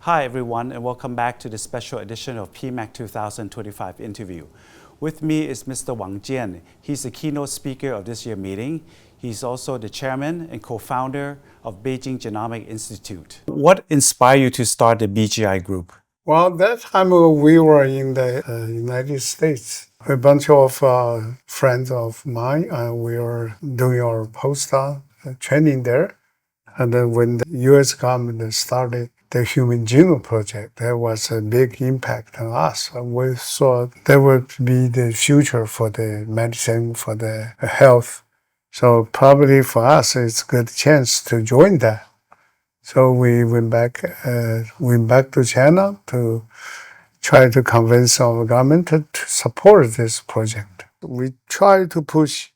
Hi everyone and welcome back to the special edition of PMAC 2025 interview. With me is Mr. Wang Jian. He's the keynote speaker of this year's meeting. He's also the chairman and co-founder of Beijing Genomic Institute. What inspired you to start the BGI group? Well, that time we were in the United States. A bunch of friends of mine, we were doing our postdoc training there. And then when the U.S. government started the Human Genome Project, that was a big impact on us. We thought that would be the future for the medicine, for the health. So probably for us, it's a good chance to join that. So we went back to China to try to convince our government to support this project. We try to push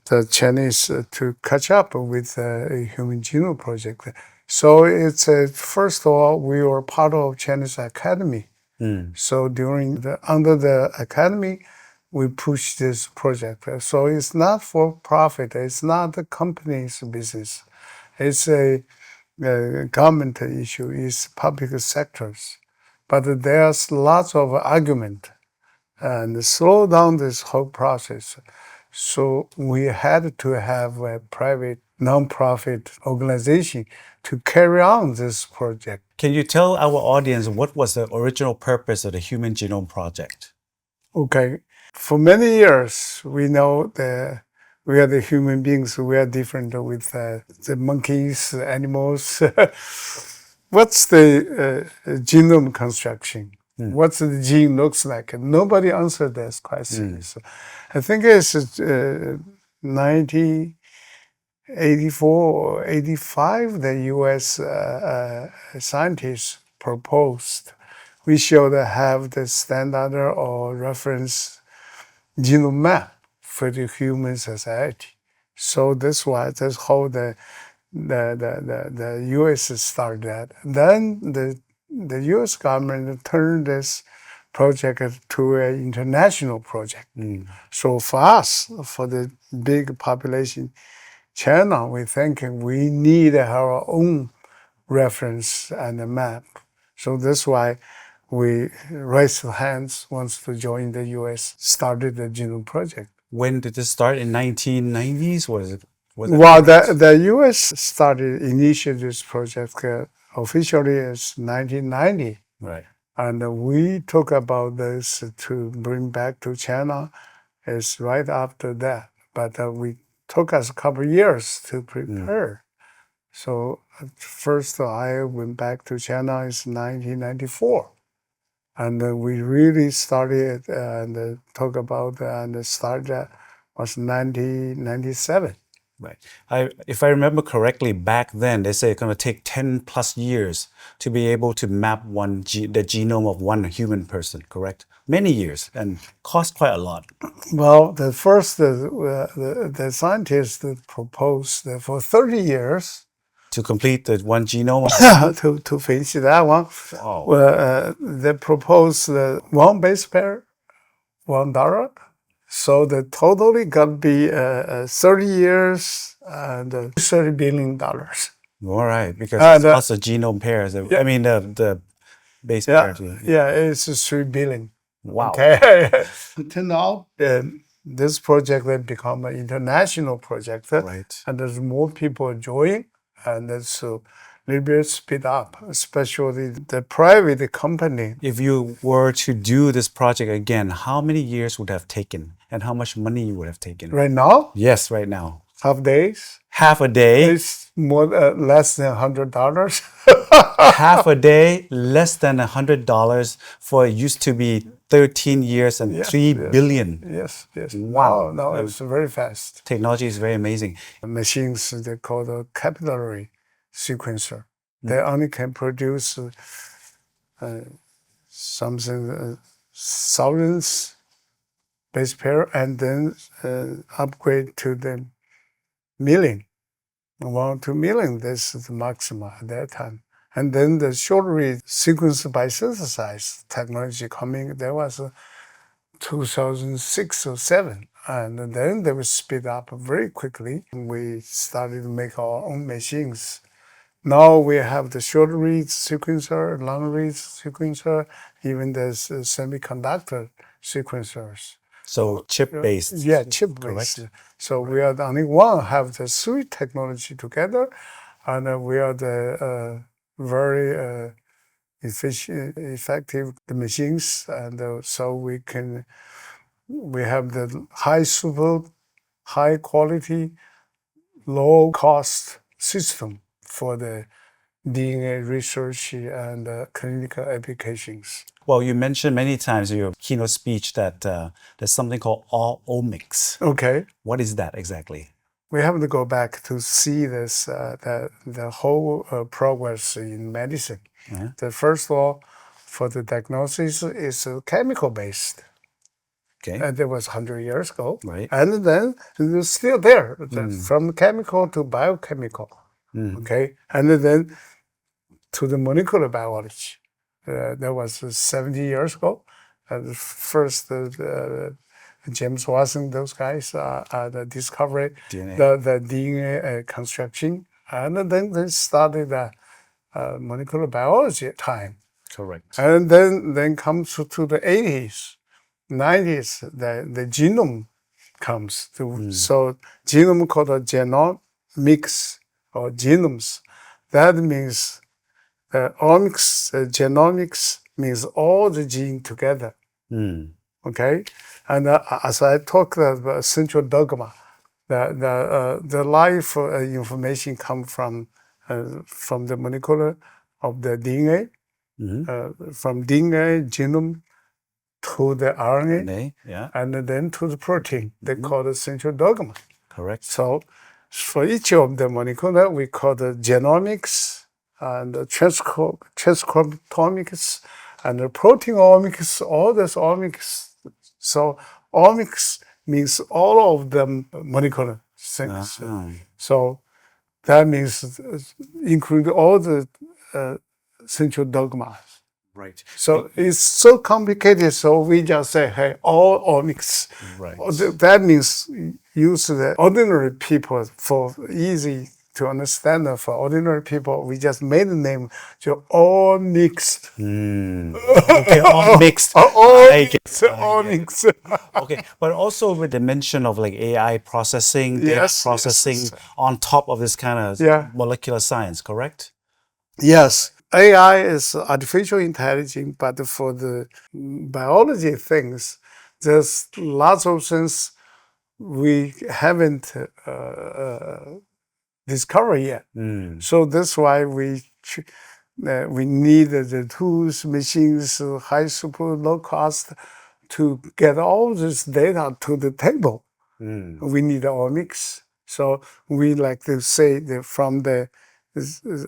the Chinese to catch up with a Human Genome Project. So it's first of all, we were part of Chinese Academy. So under the Academy, we push this project. So it's not for profit. It's not the company's business. It's a government issue, is public sectors. But there's lots of argument and slow down this whole process. So we had to have a private non-profit organization to carry on this project. Can you tell our audience what was the original purpose of the Human Genome Project? Okay. For many years, we know that we are the human beings. We are different with the monkeys, animals. What's the genome construction? What's the gene looks like? Nobody answered this question. So I think it's 1984 or 85, the U.S. Scientists proposed we should have the standard or reference genome map for the human society. So that's why this whole the U.S. started that. Then the U.S. government turned this project to an international project. So for us, for the big population China, we think we need our own reference and a map. So that's why we raised hands, wants to join the U.S., started the Genome Project. When did this start? In 1990s? Was it well, the U.S. started initiate this project officially is 1990. Right. And we talk about this to bring back to China is right after that. But we took us a couple of years to prepare. So first I went back to China is 1994. And we really started and talk about and started was 1997. Right. If I remember correctly, back then they say it's going to take 10 plus years to be able to map the genome of one human person, correct? Many years and cost quite a lot. Well, the first the scientists proposed that for 30 years to complete the one genome to finish that one. Wow. They proposed one base pair, $1. So the totally got to be 30 years and $30 billion. All right, because it's lots of genome pairs. I mean, the base pairs. Yeah, it's 3 billion. Wow. Okay. Until now, this project has become an international project. Right. And there's more people joining, and it's a little bit speed up, especially the private company. If you were to do this project again, how many years would have taken and how much money you would have taken? Right now? Yes, right now. Half days. Half a day? It's less than $100. Half a day, less than $100 for it used to be 13 years and 3 billion. Yes. Wow. No, it's very fast. Technology is very amazing. Machines, they call the capillary sequencer. They only can produce something, thousands base pair and then upgrade to the million. 1 to 2 million, this is the maximum at that time. And then the short read sequence by synthesize technology coming, there was 2006 or 7. And then they will speed up very quickly. We started to make our own machines Now we have the short read sequencer, long read sequencer, even the semiconductor sequencers. So chip-based. Yeah, chip-based. Correct. So we are the only one have the three technology together, and we are the very efficient, effective machines, and so we have the high quality, low cost system for the DNA research and clinical applications. Well, you mentioned many times in your keynote speech that there's something called all omics. Okay. What is that exactly? We have to go back to see this, the whole progress in medicine. The first law for the diagnosis is chemical based. Okay. And that was 100 years ago. Right. And then it's still there, from chemical to biochemical. Okay. And then to the molecular biology. That was 70 years ago. First, James Watson, those guys discovered DNA. the DNA construction, and then they started molecular biology time. Correct. And then comes to the 80s, 90s, the genome comes. So genome called a genomics or genomes. That means omics, genomics means all the gene together. Okay, and as I talked about central dogma, the life information come from the molecular of the DNA, from DNA genome to the RNA, and then to the protein. They call the central dogma. Correct. So for each of the molecular, we call the genomics and transcriptomics and the proteomics, all this omics. So omics means all of them molecular things. So that means include all the central dogmas. Right. So it's so complicated. So we just say, hey, all omics. Right. That means use the ordinary people for easy to understand. For ordinary people, we just made the name to all mixed. Okay, all mixed. All mixed. Okay, but also with the mention of like AI processing, data processing on top of this kind of molecular science, correct? Yes. AI is artificial intelligence, but for the biology things, there's lots of things we haven't discovered yet. So that's why we need the tools, machines, high super low cost to get all this data to the table. We need omics. So we like to say that from the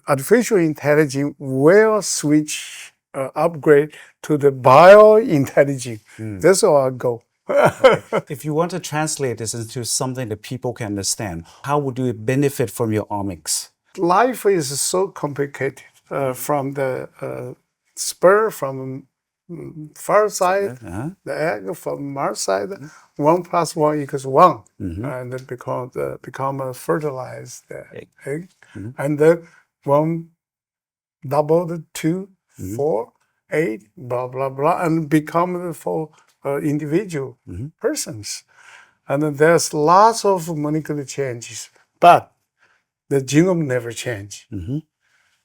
artificial intelligence will switch, upgrade to the biointelligence. That's our goal. Okay. If you want to translate this into something that people can understand, how would you benefit from your omics? Life is so complicated. From the spur from far side, the egg from Mars side, 1 + 1 = 1, and it become a fertilized egg, and then 1 doubled 2, 4, 8, blah blah blah, and become the full individual persons. And then there's lots of molecular changes, but the genome never change.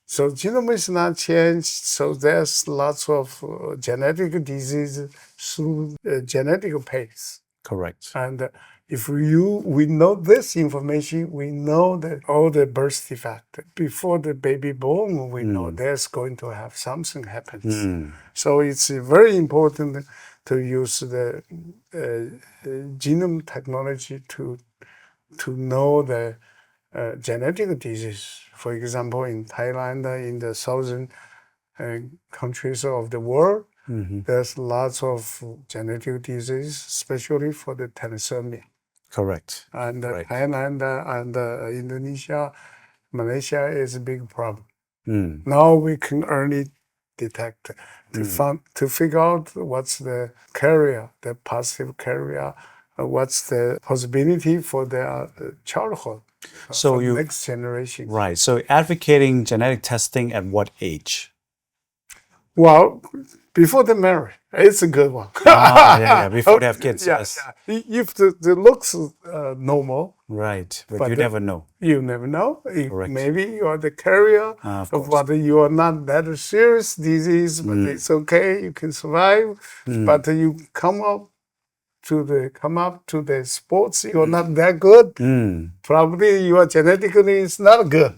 So genome is not changed, so there's lots of genetic disease through genetic pace. Correct. And if we know this information, we know that all the birth defect before the baby born, we know there's going to have something happens. So it's very important to use the genome technology to know the genetic disease. For example, in Thailand, in the southern countries of the world, there's lots of genetic disease, especially for the thalassemia. Correct. And Thailand and Indonesia, Malaysia is a big problem. Now we can early detect to figure out what's the carrier, the positive carrier, what's the possibility for their childhood. So for you next generation. right. So advocating genetic testing at what age? Well, before they marry, it's a good one. Yeah. Before they have kids, Yeah, yes. yeah. If the looks normal, Right, but but you never know. you never know. If Correct. maybe you are the carrier Of of course. what you are not that serious disease, but it's okay. You can survive. But you come up to the sports, you're not that good. Probably your genetically is not good.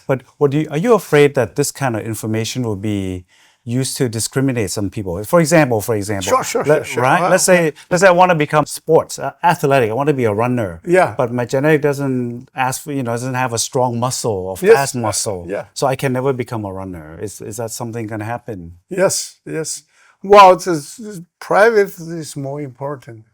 But are you afraid that this kind of information will be used to discriminate some people? For example, Sure. right? Let's say I want to become sports athletic. I want to be a runner. Yeah. But my genetic doesn't ask for, doesn't have a strong muscle or Yes. fast muscle. Yeah. So I can never become a runner. Is that something going to happen? Yes. Well, private is more important.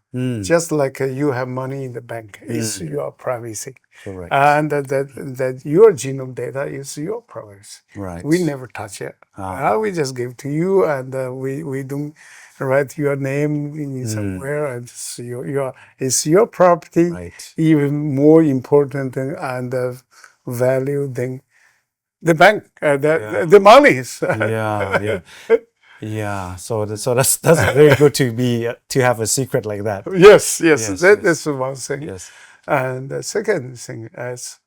Just like you have money in the bank, it's your privacy. Correct. And that your genome data is your privacy. Right. We never touch it. We just give to you, and we don't write your name in somewhere. And it's your property. Right. Even more important and value than the bank. The money is. Yeah. Yeah, so that's very good to have a secret like that. Yes. That's one thing. Yes. And the second thing is,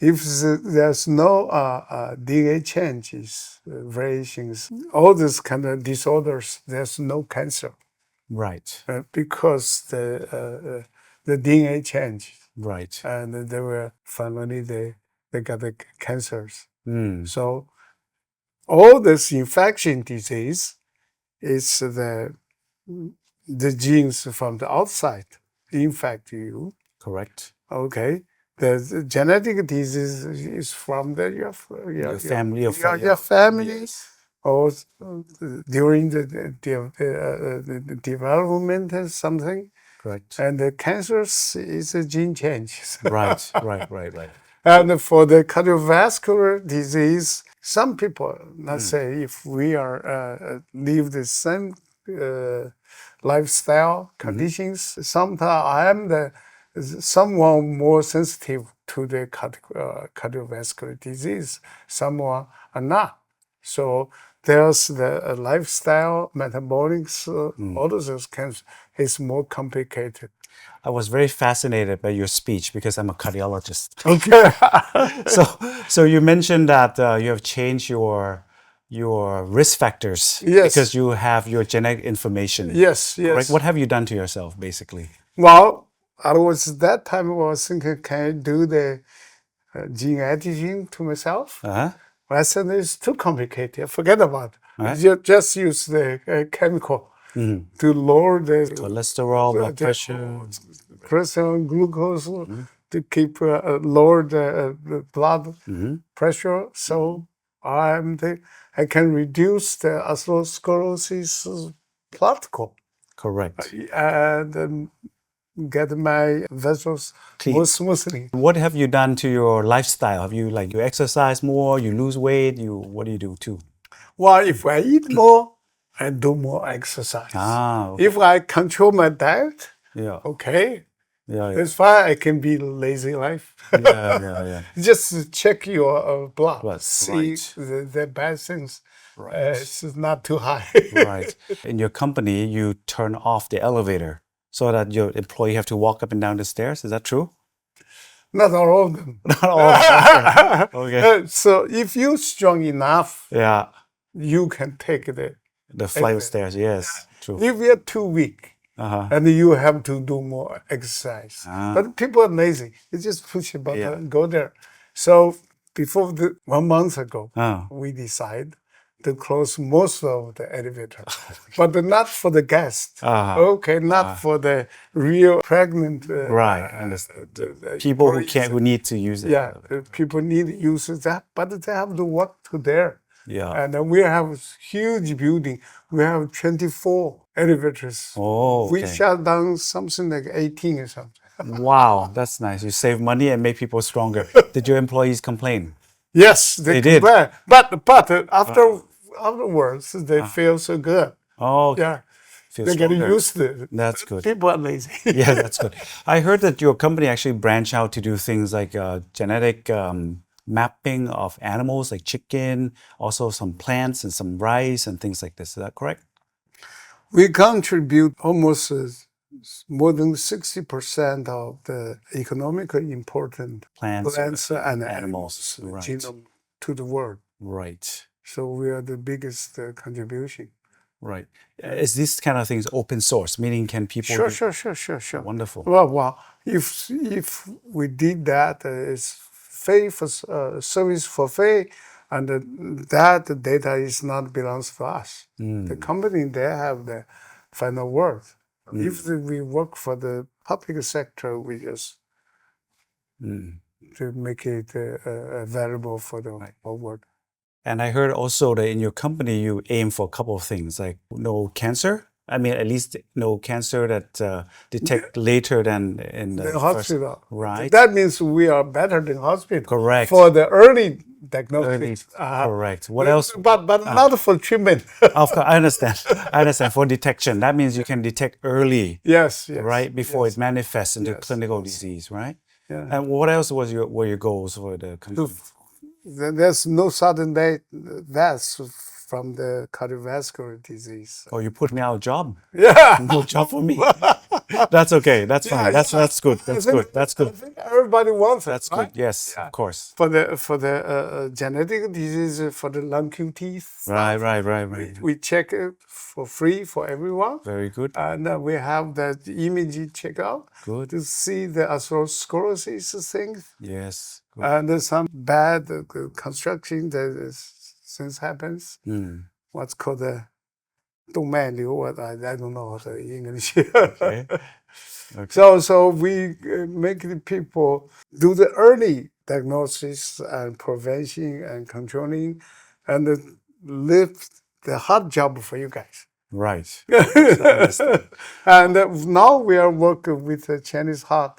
if there's no DNA changes, variations, all these kind of disorders, there's no cancer. Right. Because the DNA changed. Right. And they were finally they got the cancers. So all this infection disease is the genes from the outside infect you. Correct. Okay. The genetic disease is from your family of your family, or during the development or something. Correct. And the cancer is a gene change. Right. And for the cardiovascular disease, some people, let's say, if we are live the same lifestyle conditions, sometimes I am someone more sensitive to the cardiovascular disease. Someone are not. So there's the lifestyle, metabolics, all of those cancer is more complicated. I was very fascinated by your speech because I'm a cardiologist. Okay. So you mentioned that you have changed your risk factors because you have your genetic information. Yes. Correct? What have you done to yourself, basically? Well, that time I was thinking, can I do the gene editing to myself? I said it's too complicated. Forget about it. You just use the chemical to lower the cholesterol, blood pressure, glucose, to keep lower the blood pressure. So I can reduce the atherosclerosis protocol. Correct. And get my vessels more smoothly. What have you done to your lifestyle? Have you you exercise more, you lose weight, what do you do too? Well, if I eat more, I do more exercise. Okay. If I control my diet, okay. That's fine. I can be lazy life. Yeah. Just check your blood. See the bad things. It's not too high. Right. In your company, you turn off the elevator so that your employee have to walk up and down the stairs. Is that true? Not all of them. Not all of them. Okay. So if you're strong enough, yeah, you can take the flight of stairs. Yes, true. If you're too weak, and you have to do more exercise. But people are lazy. They just push a button, go there. So before 1 month ago, we decided to close most of the elevator, but not for the guests. Okay, not for the real pregnant. Right, and people who need to use it. Yeah, people need to use that, but they have to walk to there. Yeah, and we have a huge building. We have 24 elevators. Oh, okay. We shut down something like 18 or something. Wow, that's nice. You save money and make people stronger. Did your employees complain? Yes, they did. But afterwards, they feel so good. Oh, yeah. feel They're getting stronger. used to it. That's good. People are lazy. Yeah, that's good. I heard that your company actually branched out to do things like genetic mapping of animals like chicken, also some plants and some rice and things like this. Is that correct? We contribute almost more than 60% of the economically important Plants, plants and animals, right. genome to the world. Right. So we are the biggest contribution. Right. Is this kind of things open source, meaning can people Sure. Wonderful. Well, if we did that, it's pay for service for pay, and that data is not belongs to us. The company, they have the final word. If we work for the public sector, we just to make it available for the whole world. And I heard also that in your company, you aim for a couple of things, like no cancer. I mean, at least no cancer that detect later than in the hospital. First, right. That means we are better than hospital. Correct. For the early diagnosis. Correct. What else? But not for treatment. Of course, I understand. I understand. For detection, that means you can detect early. Yes. Right before it manifests into clinical disease, right? Yeah. And what else were your goals for the company? There's no sudden deaths from the cardiovascular disease. Oh, you put me out of job? Yeah. No job for me. That's okay. That's fine. That's good. That's good. That's good. I think everybody wants it. That's right? good. Yes, of course. For the genetic disease, for the lung QT. Right. We check it for free for everyone. Very good. And we have the imaging checkout. Good. To see the atherosclerosis things. Yes. Good. And there's some bad construction that since happens. What's called the 动脉瘤, I don't know the English. Okay. So we make the people do the early diagnosis and prevention and controlling, and lift the hard job for you guys. Right. And now we are working with the Chinese heart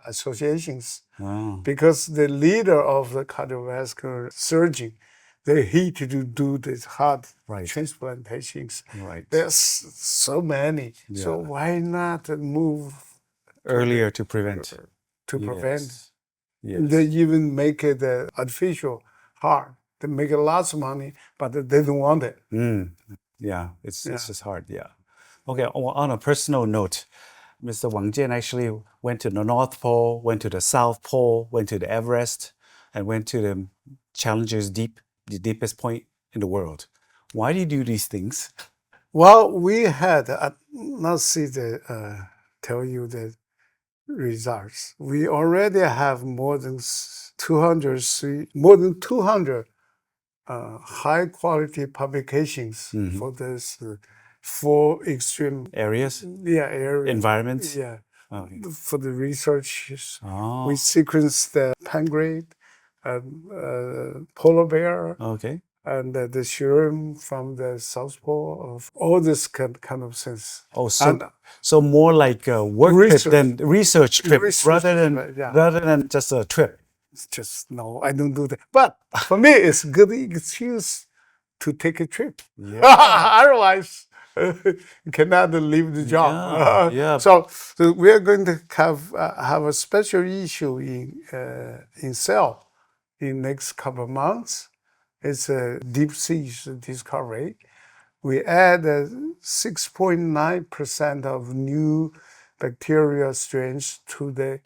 associations. Wow. Because the leader of the cardiovascular surgeon, he to do this heart transplantations. Right. There's so many. Yeah. So why not move earlier to prevent? To prevent. Yes. They even make it artificial heart. They make a lot of money, but they don't want it. Yeah, it's just hard. Yeah. Okay. On a personal note, Mr. Wang Jian actually went to the North Pole, went to the South Pole, went to the Everest, and went to the Challenger's Deep, the deepest point in the world. Why do you do these things? Well, we had tell you the results. We already have more than 200 high quality publications for this 4 extreme areas. Area environments. Yeah. Okay. For the research, we sequenced the penguin, polar bear. Okay. And the serum from the South Pole, of all this kind of things. Oh, so more like a work trip than research trip, rather than just a trip. It's just no, I don't do that. But for me, it's a good excuse to take a trip. Yeah. Otherwise, you cannot leave the job. So we are going to have a special issue in Cell in next couple of months. It's a deep sea discovery. We add 6.9% of new bacteria strains to the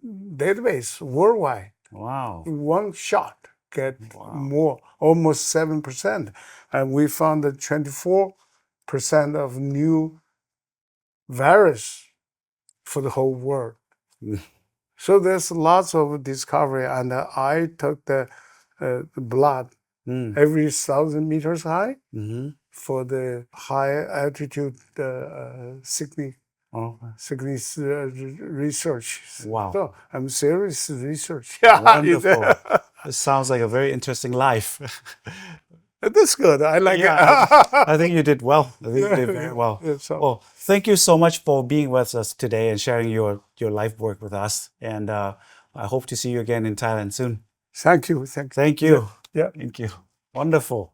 database worldwide. Wow. One shot get more, almost 7%. And we found that 24% of new virus for the whole world. So there's lots of discovery. And I took the blood every 1,000 meters high for the high altitude sickness research. Wow. So I'm serious research. Wonderful. It sounds like a very interesting life. That's good. I like it. I think you did well. I think you did very well. Well, thank you so much for being with us today and sharing your life work with us. And I hope to see you again in Thailand soon. Thank you. Thank you. Yeah. Thank you. Wonderful.